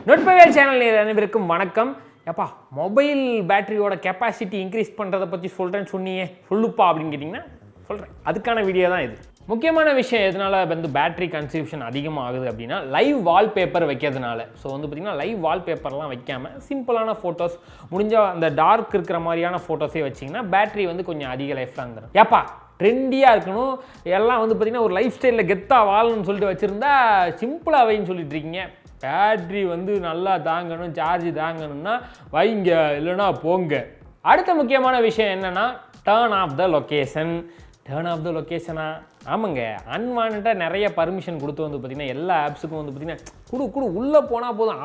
நுட்பவியல் channel அனைவருக்கும் வணக்கம். எப்பா மொபைல் பேட்டரியோட கெப்பாசிட்டி இன்க்ரீஸ் பண்ணுறதை பற்றி சொல்கிறேன்னு சொன்னியே, சொல்லுப்பா அப்படின்னு கேட்டிங்கன்னா சொல்கிறேன். அதுக்கான வீடியோ தான் இது. முக்கியமான விஷயம் எதனால் பேட்டரி கன்சம்ப்ஷன் அதிகமாக ஆகுது அப்படின்னா லைவ் வால்பேப்பர் வைக்கிறதுனால. ஸோ பார்த்திங்கன்னா லைவ் வால்பேப்பர்லாம் வைக்காமல் சிம்பிளான ஃபோட்டோஸ், முடிஞ்சால் அந்த டார்க் இருக்கிற மாதிரியான ஃபோட்டோஸே வச்சிங்கன்னா பேட்டரி கொஞ்சம் அதிக லைஃப்லாம் இருந்துடும். ஏப்பா ட்ரெண்டியாக இருக்கணும், எல்லாம் பார்த்திங்கன்னா ஒரு லைஃப் ஸ்டைலில் கெத்தாக வாழணும்னு சொல்லிட்டு வச்சுருந்தா சிம்பிளாக வைன்னு சொல்லிட்டு இருக்கீங்க. பேட்ரி நல்லா தாங்கணும், சார்ஜ் தாங்கணும்னா வைங்க, இல்லைனா போங்க. அடுத்த முக்கியமான விஷயம் என்னென்னா turn off the location. Turn off the லொக்கேஷனா? ஆமாங்க, அன்வான்டாக நிறைய பர்மிஷன் கொடுத்து பார்த்திங்கன்னா எல்லா ஆப்ஸுக்கும் பார்த்திங்கன்னா உள்ளே போனால் போதும்,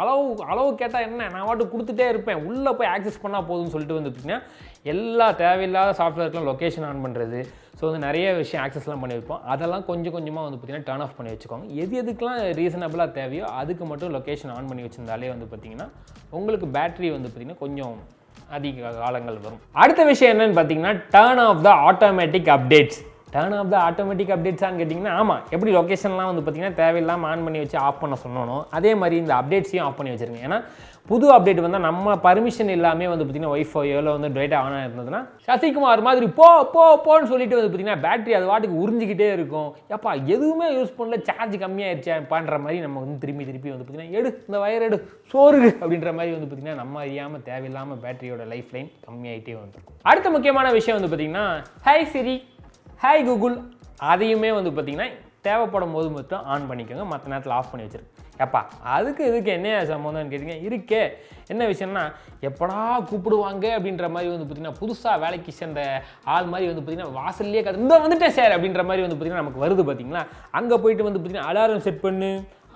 அளவு கேட்டால் என்ன நான் வாட்டு கொடுத்துட்டே இருப்பேன், உள்ளே போய் ஆக்சஸ் பண்ணால் போதும்னு சொல்லிட்டு பார்த்திங்கன்னா எல்லா தேவையில்லாத சாஃப்ட்வேர்க்கெலாம் லொக்கேஷன் ஆன் பண்ணுறது. ஸோ நிறைய விஷயம் ஆக்சஸ்லாம் பண்ணி வைப்போம். அதெல்லாம் கொஞ்சம் கொஞ்சமாக பார்த்திங்கன்னா டர்ன் ஆஃப் பண்ணி வச்சுக்கோங்க. எதுக்கெலாம் ரீசனபிளாக தேவையோ அதுக்கு மட்டும் லொக்கேஷன் ஆன் பண்ணி வச்சுருந்தாலே பார்த்திங்கன்னா உங்களுக்கு பேட்டரி பார்த்திங்கன்னா கொஞ்சம் அதிக காலங்கள் வரும். அடுத்த விஷயம் என்னன்னு பார்த்தீங்கன்னா turn off the automatic updates. Turn off the automatic அப்டேட்ஸான்னு கேட்டிங்கன்னா, ஆமாம், எப்படி லொக்கேஷன்லாம் பார்த்திங்கன்னா தேவையில்லாமல் ஆன் பண்ணி வச்சு ஆஃப் பண்ண சொன்னோம், அதே மாதிரி இந்த அப்டேட்ஸையும் ஆஃப் பண்ணி வச்சுருங்க. ஏன்னா புது அப்டேட் வந்தால் நம்ம பர்மிஷன் இல்லாமல் பார்த்திங்கன்னா ஒய்ஃபையோ டேட்டா ஆன் இருந்ததுன்னா சசிகுமார் மாதிரி போன்னு சொல்லிட்டு பார்த்திங்கன்னா பேட்டரி அது வாட்டுக்கு உறிஞ்சிக்கிட்டே இருக்கும். எப்பா எதுவுமே யூஸ் பண்ணல, சார்ஜ் கம்மியாகிடுச்சா பண்ணுற மாதிரி நம்ம திருப்பி பார்த்திங்கன்னா எடு இந்த வயர் எடு சோறு அப்படின்ற மாதிரி பார்த்திங்கன்னா நம்ம அறியாமல் தேவையில்லாமல் பேட்டரியோட லைஃப் லைன் கம்மியாகிட்டே வந்துருக்கும். அடுத்த முக்கியமான விஷயம் பார்த்திங்கன்னா ஹாய் சிரி, ஹாய் கூகுள், அதையுமே பார்த்திங்கன்னா தேவைப்படும் போது மட்டும் ஆன் பண்ணிக்கோங்க, மற்ற நேரத்தில் ஆஃப் பண்ணி வச்சுருங்க. எப்பா அதுக்கு இதுக்கு என்ன சம்மந்தம்னு கேட்டிங்க, இருக்கே என்ன விஷயம்னா எப்படா கூப்பிடுவாங்க அப்படின்ற மாதிரி பார்த்திங்கன்னா புதுசாக வேலைக்கு சேர்ந்த ஆள் மாதிரி பார்த்திங்கன்னா வாசல்லையே இந்த வந்துட்டேன் சார் அப்படின்ற மாதிரி பார்த்திங்கன்னா நமக்கு வருது பார்த்திங்களா. அங்கே போயிட்டு பார்த்திங்கன்னா அலாரம் செட் பண்ணு,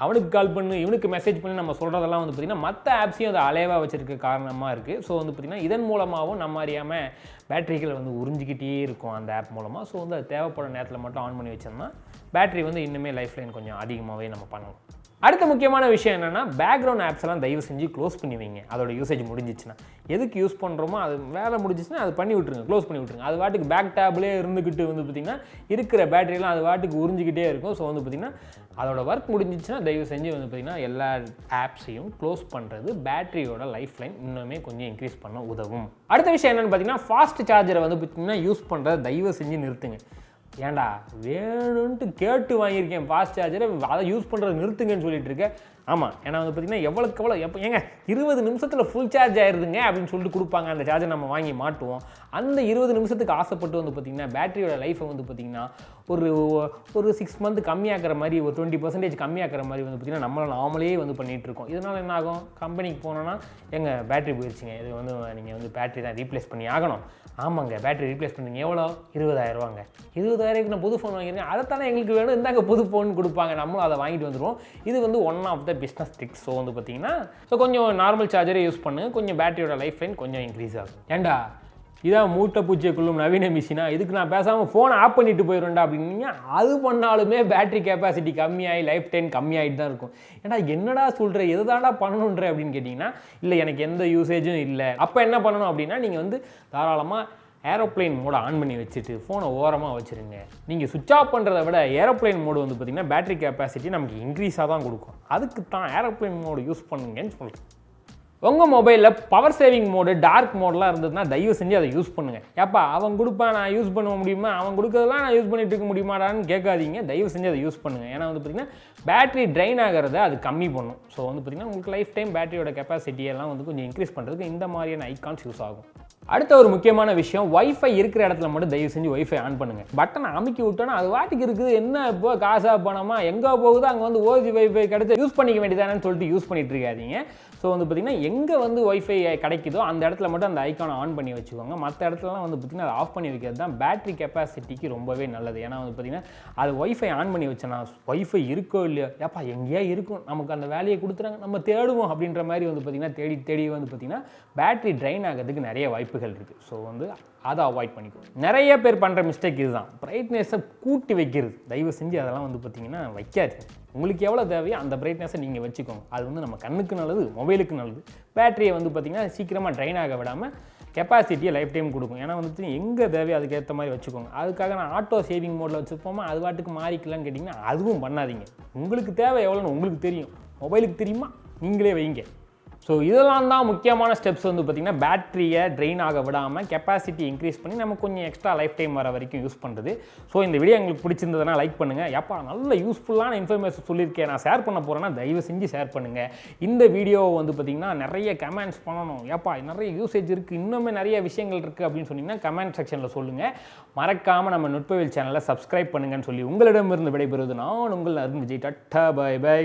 அவனுக்கு கால் பண்ணு, இவனுக்கு மெசேஜ் பண்ணி நம்ம சொல்கிறதெல்லாம் பார்த்திங்கன்னா மற்ற ஆப்ஸையும் அது அலைவாக வச்சுருக்க காரணமாக இருக்குது. ஸோ பார்த்திங்கன்னா இதன் மூலமாகவும் நம்ம அறியாமல் பேட்டரிகள் உறிஞ்சிக்கிட்டே இருக்கும் அந்த ஆப் மூலமாக. ஸோ அது தேவைப்பட நேரத்தில் மட்டும் ஆன் பண்ணி வச்சோம்னா பேட்டரி இன்னுமே லைஃப் லைன் கொஞ்சம் அதிகமாகவே நம்ம பண்ணலாம். அடுத்த முக்கியமான விஷயம் என்னென்னா பேக்ரவுண்ட் ஆப்ஸ் எல்லாம் தயவு செஞ்சு க்ளோஸ் பண்ணி வைங்க. அதோட யூசேஜ் முடிஞ்சிச்சுன்னா, எதுக்கு யூஸ் பண்ணுறோமோ அது வேலை முடிஞ்சிச்சுன்னா அது பண்ணி விட்ருங்க, க்ளோஸ் பண்ணி விட்ருங்க. அது வாட்டுக்கு பேக் டேப்லேயே இருந்துக்கிட்டு பார்த்திங்கன்னா இருக்கிற பேட்டரியெல்லாம் அது வாட்டுக்கு உறிஞ்சிக்கிட்டே இருக்கும். ஸோ பார்த்திங்கன்னா அதோட ஒர்க் முடிஞ்சிச்சுன்னா தயவு செஞ்சு பார்த்திங்கன்னா எல்லா ஆப்ஸையும் க்ளோஸ் பண்ணுறது பேட்டரியோட லைஃப் லைன் இன்னுமே கொஞ்சம் இன்க்ரீஸ் பண்ண உதவும். அடுத்த விஷயம் என்னென்னு பார்த்திங்கன்னா ஃபாஸ்ட் சார்ஜரை பார்த்திங்கன்னா யூஸ் பண்ணுறதை தயவு செஞ்சு நிறுத்துங்க. ஏன்டா வேணும்ன்ட்டு கேட்டு வாங்கியிருக்கேன் ஃபாஸ்ட் சார்ஜரை, அதை யூஸ் பண்ணுறது நிறுத்துங்கன்னு சொல்லிட்டு இருக்கேன். ஆமாம், ஏன்னா பார்த்திங்கன்னா எவ்வளோக்கு எவ்வளோ ஏங்க 20 நிமிஷத்தில் ஃபுல் சார்ஜ் ஆயிடுதுங்க அப்படின்னு சொல்லிட்டு கொடுப்பாங்க. அந்த சார்ஜர் நம்ம வாங்கி மாட்டுவோம். அந்த 20 நிமிஷத்துக்கு ஆசைப்பட்டு பார்த்திங்கன்னா பேட்டரியோட லைஃப்பை பார்த்திங்கன்னா ஒரு 6 மந்த் கம்மியாக்குற மாதிரி, ஒரு 20% கம்மியாக்குற மாதிரி பார்த்திங்கன்னா நம்மளை நாமளே பண்ணிகிட்டு இருக்கோம். இதனால் என்ன ஆகும், கம்பெனிக்கு போனோன்னா எங்கள் பேட்டரி போயிடுச்சுங்க, இது நீங்கள் பேட்டரி தான் ரீப்ளேஸ் பண்ணி ஆகணும். ஆமாங்க, பேட்டரி ரீப்ளேஸ் பண்ணுங்க, எவ்வளோ 20,000 ரூபாங்க. 20,000 நான் புது ஃபோன் வாங்கியிருக்கேன், அதைத்தானே எங்களுக்கு வேணும், இந்தாங்க புது ஃபோன் கொடுப்பாங்க, நம்மளும் அதை வாங்கிட்டு வந்துடுவோம். இது one of the business tricks. So பார்த்திங்கன்னா கொஞ்சம் நார்மல் சார்ஜரை யூஸ் பண்ணுங்க, கொஞ்சம் பேட்டரியோட லைஃப் லைன் கொஞ்சம் இன்க்ரீஸ் ஆகும். ஏண்டா இதான் மூட்டை பூச்சிக்குள்ளும் நவீன மிஷினா, இதுக்கு நான் பேசாமல் ஃபோனை ஆஃப் பண்ணிட்டு போயிடும்டா அப்படின்னீங்க, அது பண்ணாலுமே பேட்டரி கெப்பாசிட்டி கம்மியாகி லைஃப் டைம் கம்மியாகிட்டு தான் இருக்கும். ஏன்னா என்னடா சொல்கிற, எது தாண்டா பண்ணணுன்ற அப்படின்னு கேட்டிங்கன்னா, இல்லை எனக்கு எந்த யூசேஜும் இல்லை. அப்போ என்ன பண்ணணும் அப்படின்னா நீங்கள் தாராளமாக ஏரோப்ளைன் மோடை ஆன் பண்ணி வச்சுட்டு ஃபோனை ஓரமாக வச்சுருங்க. நீங்கள் சுவிட்ச் ஆஃப் பண்ணுறத விட ஏரோப்ளைன் மோடு பார்த்திங்கன்னா பேட்டரி கெப்பாசிட்டி நமக்கு இன்க்ரீஸாக தான் கொடுக்கும். அதுக்கு தான் ஏரோப்ளைன் மோடு யூஸ் பண்ணுங்கன்னு சொல்கிறேன். உங்கள் மொபைலில் பவர் சேவிங் மோடு, டார்க் மோடெலாம் இருந்ததுன்னா தயவு செஞ்சு அதை யூஸ் பண்ணுங்கள். ஏப்பா அவன் கொடுப்பான் நான் யூஸ் பண்ண முடியுமா, அவன் கொடுக்கறதெல்லாம் நான் யூஸ் பண்ணிட்டு இருக்க முடியுமாடான்னு கேட்காதீங்க. தயவு செஞ்சு அதை யூஸ் பண்ணுங்கள். ஏன்னா பார்த்திங்கன்னா பேட்டரி ட்ரைன் ஆகிறத அது கம்மி பண்ணும். ஸோ பார்த்திங்கன்னா உங்களுக்கு லைஃப் டைம் பேட்டரியோட கெப்பாசிட்டியெல்லாம் கொஞ்சம் இன்க்ரீஸ் பண்ணுறதுக்கு இந்த மாதிரியான ஐகான்ஸ் யூஸ் ஆகும். அடுத்த ஒரு முக்கியமான விஷயம், வைஃபை இருக்கிற இடத்துல மட்டும் தயவு செஞ்சு வைஃபை ஆன் பண்ணுங்கள். பட்டனை அமுக்கி விட்டோன்னா அது வாட்டுக்கு இருக்குது, என்ன இப்போ காசாக பணமா எங்கே போகுது, அங்கே ஓஜி வைஃபை கிடைச்சி யூஸ் பண்ணிக்க வேண்டியதானு சொல்லிட்டு யூஸ் பண்ணிட்டு இருக்காதீங்க. ஸோ பார்த்திங்கன்னா எங்கே வைஃபை கிடைக்குதோ அந்த இடத்துல மட்டும் அந்த ஐக்கானை ஆன் பண்ணி வச்சுக்கோங்க. மற்ற இடத்துலலாம் பார்த்திங்கன்னா அதை ஆஃப் பண்ணி வைக்கிறது தான் பேட்டரி கெப்பாசிட்டிக்கு ரொம்பவே நல்லது. ஏன்னா பார்த்திங்கன்னா அது வைஃபை ஆன் பண்ணி வச்சோன்னா வைஃபை இருக்கோ இல்லையோ, ஏப்பா எங்கேயா இருக்கும், நமக்கு அந்த வேலையை கொடுத்துறாங்க, நம்ம தேடுவோம் அப்படின்ற மாதிரி பார்த்திங்கன்னா தேடி பார்த்திங்கன்னா பேட்டரி ட்ரைன் ஆகிறதுக்கு நிறைய வாய்ப்புகள் இருக்குது. ஸோ அதை அவாய்ட் பண்ணிக்கணும். நிறைய பேர் பண்ணுற மிஸ்டேக் இதுதான், பிரைட்னஸை கூட்டி வைக்கிறது. தயவு செஞ்சு அதெல்லாம் பார்த்திங்கன்னா வைக்காது. உங்களுக்கு எவ்வளோ தேவையோ அந்த பிரைட்னஸை நீங்கள் வச்சுக்கோங்க. அது நம்ம கண்ணுக்கு நல்லது, மொபைலுக்கு நல்லது. பேட்டரியை பார்த்திங்கன்னா சீக்கிரமாக ட்ரைன் ஆக விடாமல் கெப்பாசிட்டியை லைஃப் டைம் கொடுக்கும். ஏன்னா எங்கே தேவையோ அதுக்கேற்ற மாதிரி வச்சுக்கோங்க. அதுக்காக நான் ஆட்டோ சேவிங் மோடில் வச்சுப்போமா அது வாட்டுக்கு மாறிக்கலான்னு கேட்டிங்கன்னா அதுவும் பண்ணாதீங்க. உங்களுக்கு தேவை எவ்வளோன்னு உங்களுக்கு தெரியும், மொபைலுக்கு தெரியுமா, நீங்களே வைங்க. ஸோ இதெல்லாம் தான் முக்கியமான ஸ்டெப்ஸ் வந்து பார்த்திங்கன்னா பேட்டரியை ட்ரெயின் ஆக விடாமல் கெப்பாசிட்டி இன்க்ரீஸ் பண்ணி நம்ம கொஞ்சம் எக்ஸ்ட்ரா லைஃப் டைம் வர வரைக்கும் யூஸ் பண்ணுறது. ஸோ இந்த வீடியோ உங்களுக்கு பிடிச்சிருந்ததுன்னா லைக் பண்ணுங்கள். ஏப்பா நல்ல யூஸ்ஃபுல்லான இன்ஃபர்மேஷன் சொல்லியிருக்கேன், நான் ஷேர் பண்ண போகிறேன்னா தயவு செஞ்சு ஷேர் பண்ணுங்கள். இந்த வீடியோவை வந்து பார்த்திங்கன்னா நிறைய கமெண்ட்ஸ் பண்ணணும். ஏப்பா நிறைய யூசேஜ் இருக்குது, இன்னுமே நிறைய விஷயங்கள் இருக்குது அப்படின்னு சொன்னிங்கன்னா கமெண்ட் செக்ஷனில் சொல்லுங்கள். மறக்காமல் நம்ம நுட்பவியல் சேனலை சப்ஸ்கிரைப் பண்ணுங்கன்னு சொல்லி உங்களிடமிருந்து விடைபெறுவது நான் உங்கள் Arun Vijay. Tata, bye by.